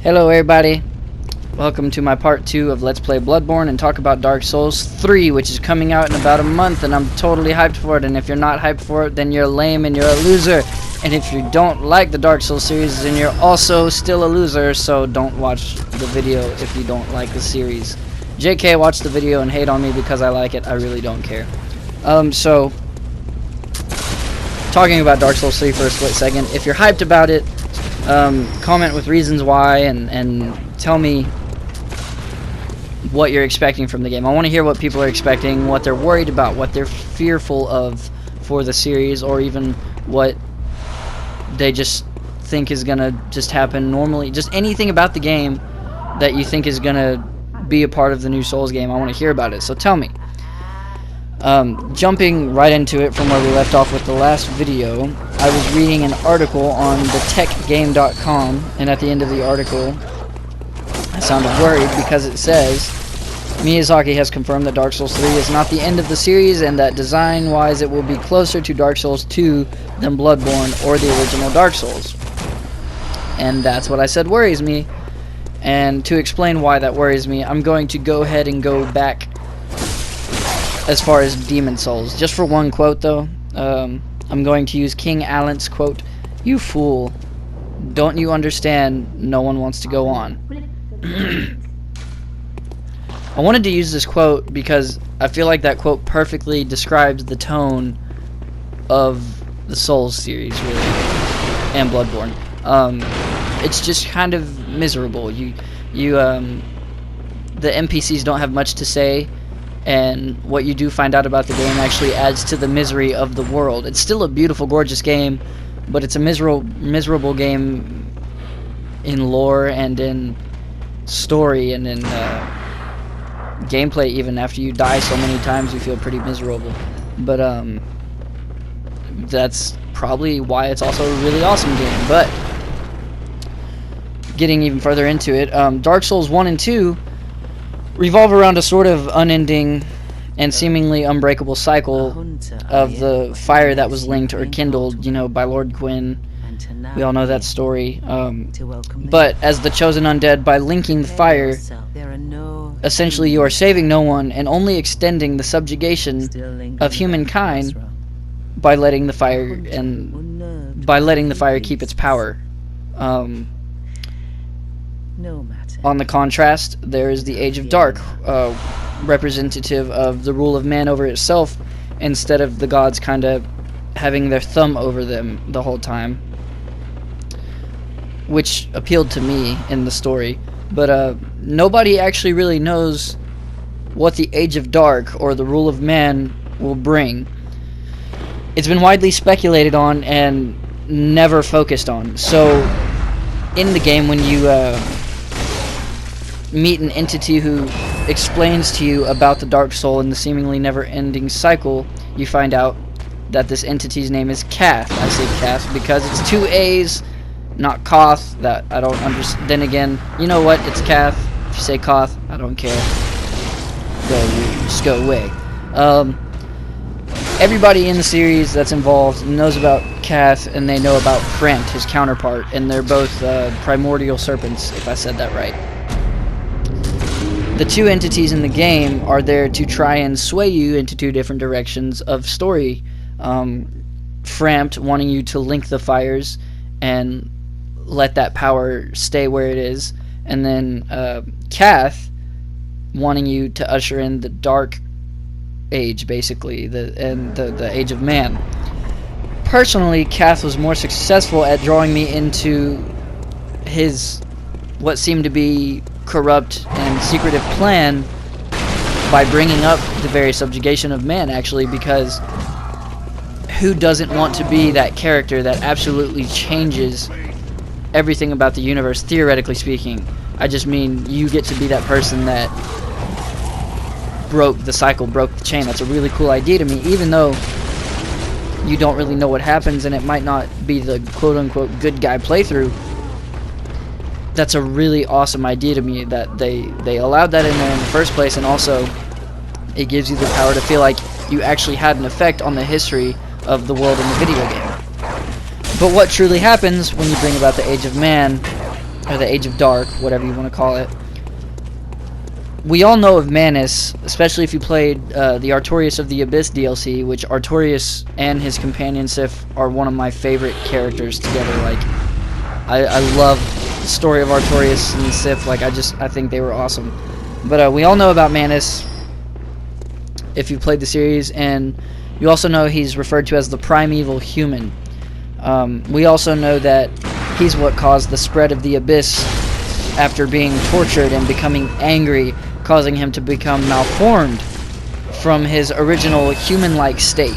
Hello everybody, welcome to my part 2 of Let's Play Bloodborne and talk about Dark Souls 3, which is coming out in about a month, and I'm totally hyped for it. And if you're not hyped for it, then you're lame and you're a loser. And if you don't like the Dark Souls series, then you're also still a loser, so don't watch the video if you don't like the series. JK, watch the video and hate on me because I like it. I really don't care. So talking about Dark Souls 3 for a split second, if you're hyped about it, comment with reasons why and tell me what you're expecting from the game. I want to hear what people are expecting, what they're worried about, what they're fearful of for the series, or even what they just think is gonna just happen normally. Just anything about the game that you think is gonna be a part of the new Souls game. I want to hear about it, so tell me. Jumping right into it from where we left off with the last video, I was reading an article on thetechgame.com, and at the end of the article I sounded worried because it says Miyazaki has confirmed that Dark Souls 3 is not the end of the series, and that design-wise it will be closer to Dark Souls 2 than Bloodborne or the original Dark Souls. And that's what I said worries me. And to explain why that worries me, I'm going to go ahead and go back as far as Demon Souls. Just for one quote though, I'm going to use King Alent's quote, "You fool, don't you understand no one wants to go on?" I wanted to use this quote because I feel like that quote perfectly describes the tone of the Souls series, really, and Bloodborne. It's just kind of miserable. The NPCs don't have much to say, and what you do find out about the game actually adds to the misery of the world. It's still a beautiful, gorgeous game, but it's a miserable game in lore and in story and in gameplay. Even after you die so many times, you feel pretty miserable. But that's probably why it's also a really awesome game. But getting even further into it, Dark Souls 1 and 2 revolve around a sort of unending and seemingly unbreakable cycle of the fire that was linked or kindled, you know, by Lord Gwyn. We all know that story. But as the chosen undead, by linking the fire, essentially you are saving no one and only extending the subjugation of humankind by letting the fire keep its power. On the contrast, there is the Age of Dark, representative of the rule of man over itself, instead of the gods kind of having their thumb over them the whole time, which appealed to me in the story. But nobody actually really knows what the Age of Dark or the rule of man will bring. It's been widely speculated on and never focused on. So in the game, when you meet an entity who explains to you about the Dark Soul and the seemingly never-ending cycle, you find out that this entity's name is Kath. I say Kath because it's two A's, not Koth. That I don't understand. Then again, you know what? It's Kath. If you say Koth, I don't care. Just go away. Everybody in the series that's involved knows about Kath, and they know about Frent, his counterpart, and they're both primordial serpents, if I said that right. The two entities in the game are there to try and sway you into two different directions of story. Frampt wanting you to link the fires and let that power stay where it is, and then Kath wanting you to usher in the Dark Age, basically, the Age of Man. Personally, Kath was more successful at drawing me into his what seemed to be corrupt and secretive plan by bringing up the very subjugation of man, actually, because who doesn't want to be that character that absolutely changes everything about the universe, theoretically speaking? I just mean you get to be that person that broke the cycle, broke the chain. That's a really cool idea to me, even though you don't really know what happens and it might not be the quote-unquote good guy playthrough. That's a really awesome idea to me that they allowed that in there in the first place, and also it gives you the power to feel like you actually had an effect on the history of the world in the video game. But what truly happens when you bring about the Age of Man or the Age of Dark, whatever you want to call it. We all know of Manus, especially if you played the Artorias of the Abyss DLC, which Artorias and his companion Sif are one of my favorite characters together. Like, I love the story of Artorias and Sif. Like, I think they were awesome. But we all know about Manus if you played the series, and you also know he's referred to as the primeval human. We also know that he's what caused the spread of the Abyss after being tortured and becoming angry, causing him to become malformed from his original human-like state.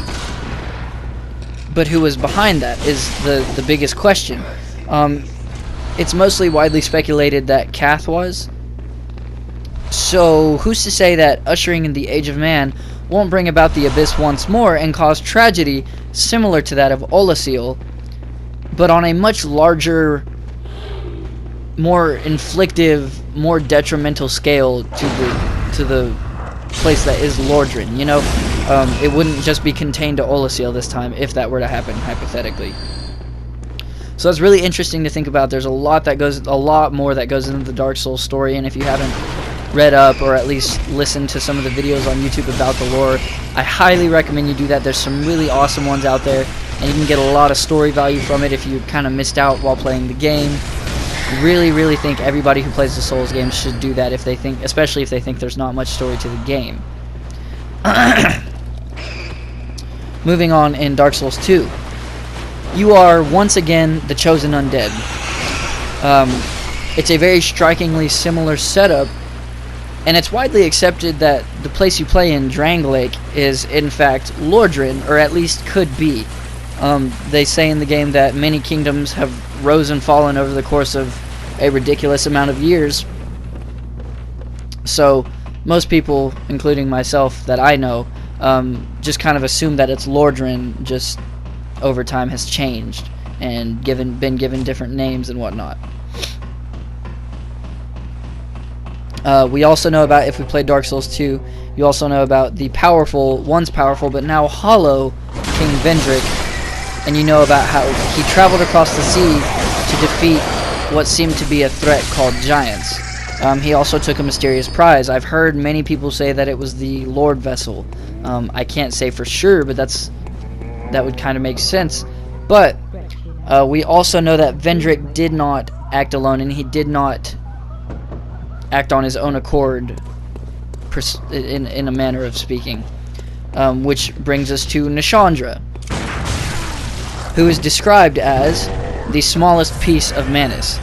But who was behind that is the biggest question. It's mostly widely speculated that Kath was. So who's to say that ushering in the Age of Man won't bring about the Abyss once more and cause tragedy similar to that of Oolacile, but on a much larger, more inflictive, more detrimental scale to the place that is Lordran. You know, it wouldn't just be contained to Oolacile this time if that were to happen, hypothetically. So that's really interesting to think about. There's a lot more that goes into the Dark Souls story, and if you haven't read up or at least listened to some of the videos on YouTube about the lore, I highly recommend you do that. There's some really awesome ones out there, and you can get a lot of story value from it if you kind of missed out while playing the game. Really think everybody who plays the Souls games should do that, if they think, especially if they think there's not much story to the game. Moving on, in Dark Souls 2, you are once again the chosen undead. It's a very strikingly similar setup, and it's widely accepted that the place you play in, Drangleic, is in fact Lordran, or at least could be. They say in the game that many kingdoms have rose and fallen over the course of a ridiculous amount of years. So most people, including myself that I know, just kind of assume that it's Lordran, just over time has changed and been given different names and whatnot. We also know about, if we play Dark Souls 2, you also know about the once powerful but now hollow King Vendrick, and you know about how he traveled across the sea to defeat what seemed to be a threat called giants. He also took a mysterious prize. I've heard many people say that it was the Lord Vessel. I can't say for sure, but that would kind of make sense. But we also know that Vendrick did not act alone, and he did not act on his own accord, in a manner of speaking. Which brings us to Nishandra, who is described as the smallest piece of Manus.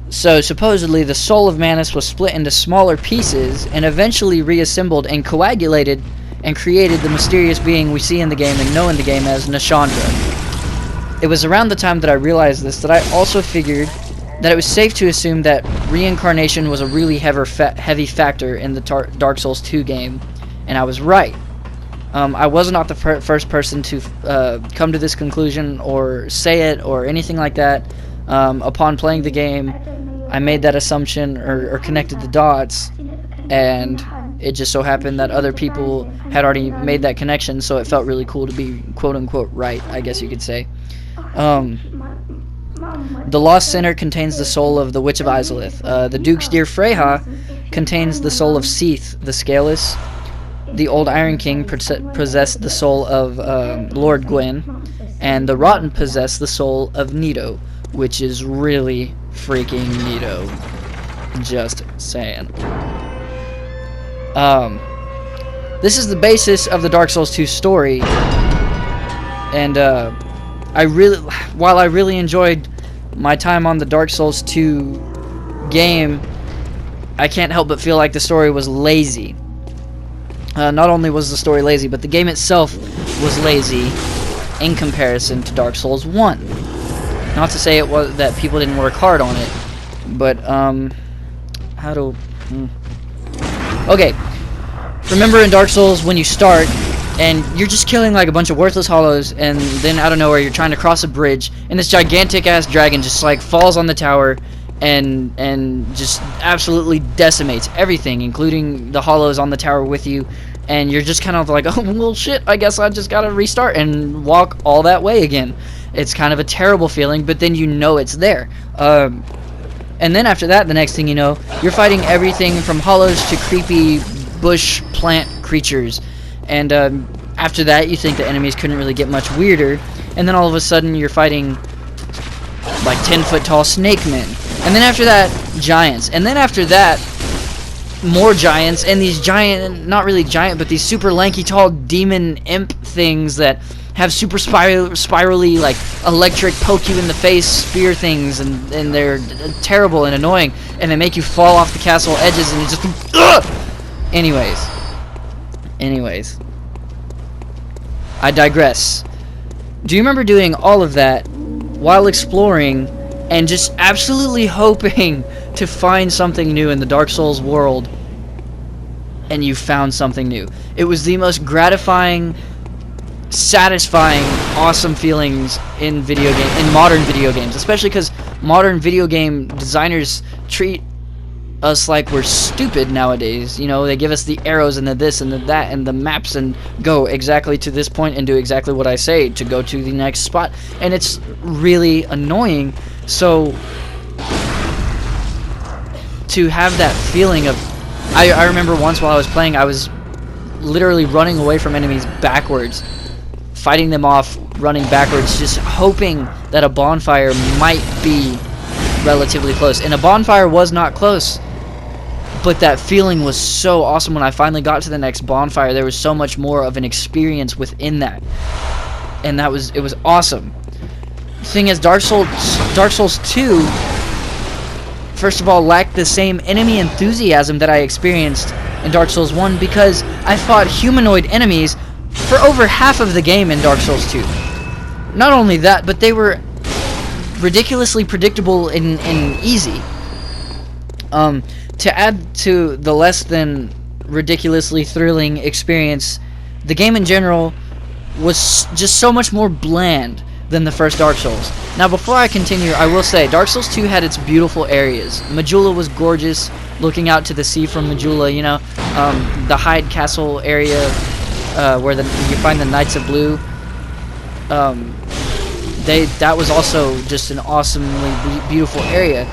So supposedly the soul of Manus was split into smaller pieces and eventually reassembled and coagulated and created the mysterious being we see in the game and know in the game as Nishandra. It was around the time that I realized this that I also figured that it was safe to assume that reincarnation was a really heavy factor in the Dark Souls 2 game, and I was right. I was not the first person to come to this conclusion or say it or anything like that. Upon playing the game, I made that assumption or connected the dots, and it just so happened that other people had already made that connection, so it felt really cool to be quote-unquote right, I guess you could say. The Lost Sinner contains the soul of the Witch of Izalith. The Duke's Dear Freyja contains the soul of Seath the Scaleless. The Old Iron King possessed the soul of Lord Gwyn, and the Rotten possessed the soul of Nito, which is really freaking neato. Just saying. This is the basis of the Dark Souls 2 story, and while I really enjoyed my time on the Dark Souls 2 game, I can't help but feel like the story was lazy. Not only was the story lazy, but the game itself was lazy in comparison to Dark Souls 1. Not to say that people didn't work hard on it, but okay. Remember in Dark Souls when you start and you're just killing like a bunch of worthless hollows, and then out of nowhere you're trying to cross a bridge, and this gigantic ass dragon just like falls on the tower and just absolutely decimates everything, including the hollows on the tower with you, and you're just kind of like, oh well shit, I guess I just gotta restart and walk all that way again. It's kind of a terrible feeling, but then you know it's there. And then after that, the next thing you know, you're fighting everything from hollows to creepy bush plant creatures. And after that, you think the enemies couldn't really get much weirder. And then all of a sudden, you're fighting like 10-foot tall snake men. And then after that, giants. And then after that, more giants. And these giant, not really giant, but these super lanky tall demon imp things that have super spirally, like, electric poke you in the face spear things, and they're terrible and annoying, and they make you fall off the castle edges, and it just... Anyways. I digress. Do you remember doing all of that while exploring and just absolutely hoping to find something new in the Dark Souls world, and you found something new? It was the most gratifying, satisfying, awesome feelings in modern video games, especially because modern video game designers treat us like we're stupid nowadays. You know, they give us the arrows and the this and the that and the maps and go exactly to this point and do exactly what I say to go to the next spot, and it's really annoying. So to have that feeling of, I remember once while I was playing, I was literally running away from enemies backwards, fighting them off, running backwards, just hoping that a bonfire might be relatively close. And a bonfire was not close, but that feeling was so awesome when I finally got to the next bonfire. There was so much more of an experience within that, and it was awesome. The thing is, Dark Souls 2, first of all, lacked the same enemy enthusiasm that I experienced in Dark Souls 1, because I fought humanoid enemies for over half of the game in Dark Souls 2. Not only that, but they were ridiculously predictable and easy. To add to the less than ridiculously thrilling experience, the game in general was just so much more bland than the first Dark Souls. Now, before I continue, I will say Dark Souls 2 had its beautiful areas. Majula was gorgeous, looking out to the sea from Majula, you know. The Hyde Castle area, where you find the Knights of Blue, that was also just an awesomely beautiful area,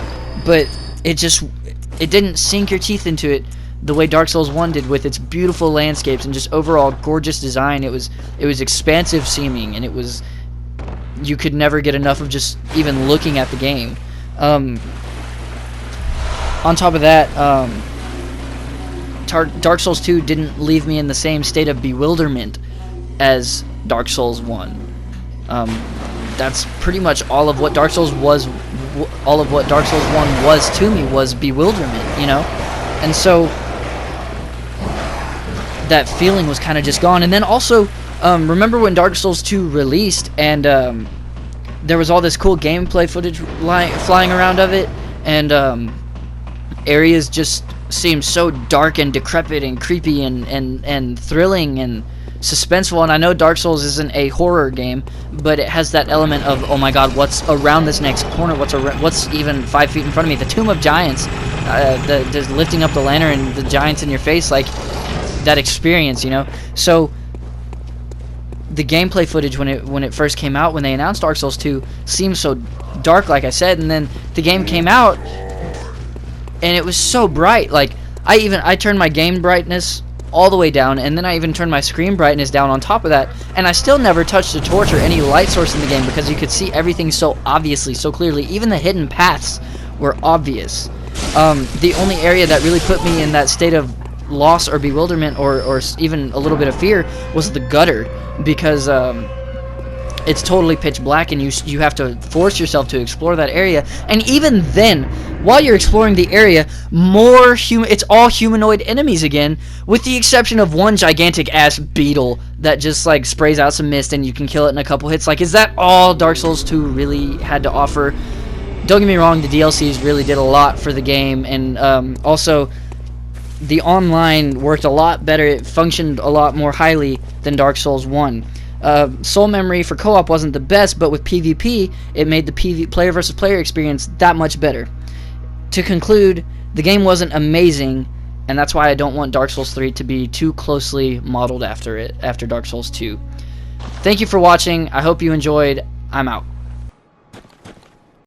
but it didn't sink your teeth into it the way Dark Souls 1 did, with its beautiful landscapes and just overall gorgeous design. It was expansive seeming, and you could never get enough of just even looking at the game. On top of that, Dark Souls 2 didn't leave me in the same state of bewilderment as Dark Souls 1. That's pretty much all of what Dark Souls 1 was to me, was bewilderment, you know? And so that feeling was kind of just gone. And then also, remember when Dark Souls 2 released, and there was all this cool gameplay footage flying around of it, and areas just seemed so dark and decrepit and creepy and thrilling and suspenseful. And I know Dark Souls isn't a horror game, but it has that element of, oh my god, what's around this next corner, what's even 5 feet in front of me? The Tomb of Giants, just lifting up the lantern and the giants in your face, like that experience, you know. So the gameplay footage when it first came out, when they announced Dark Souls 2, seemed so dark, like I said, and then the game came out and it was so bright. Like I turned my game brightness all the way down, and then I even turned my screen brightness down on top of that, and I still never touched a torch or any light source in the game, because you could see everything so obviously, so clearly. Even the hidden paths were obvious. The only area that really put me in that state of loss or bewilderment or even a little bit of fear was the gutter, because it's totally pitch black, and you have to force yourself to explore that area. And even then, while you're exploring the area, it's all humanoid enemies again, with the exception of one gigantic ass beetle that just like sprays out some mist and you can kill it in a couple hits. Like, is that all Dark Souls 2 really had to offer? Don't get me wrong, the DLCs really did a lot for the game, and also the online worked a lot better. It functioned a lot more highly than Dark Souls 1. Soul Memory for co-op wasn't the best, but with PvP, it made the player versus player experience that much better. To conclude, the game wasn't amazing, and that's why I don't want Dark Souls 3 to be too closely modeled after Dark Souls 2. Thank you for watching. I hope you enjoyed. I'm out.